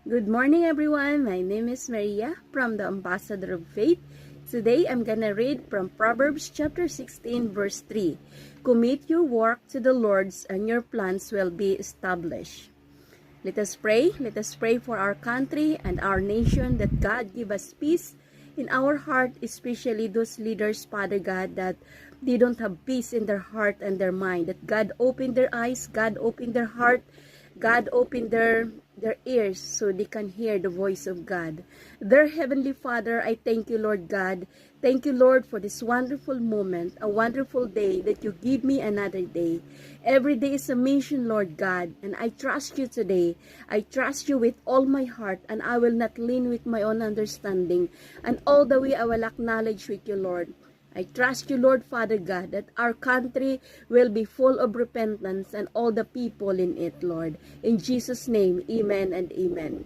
Good morning everyone, my name is Maria from the Ambassador of Faith. Today I'm gonna read from Proverbs chapter 16 verse 3. Commit your work to the Lord and your plans will be established. Let us pray for our country and our nation, that God give us peace in our heart, especially those leaders, Father God, that they don't have peace in their heart and their mind, that God open their eyes, God open their heart, God open their ears so they can hear the voice of God. Dear Heavenly Father, I thank you, Lord God. Thank you, Lord, for this wonderful moment, a wonderful day that you give me another day. Every day is a mission, Lord God, and I trust you today. I trust you with all my heart, and I will not lean with my own understanding. And all the way I will acknowledge with you, Lord. I trust you, Lord Father God, that our country will be full of repentance and all the people in it, Lord. In Jesus' name, amen and amen.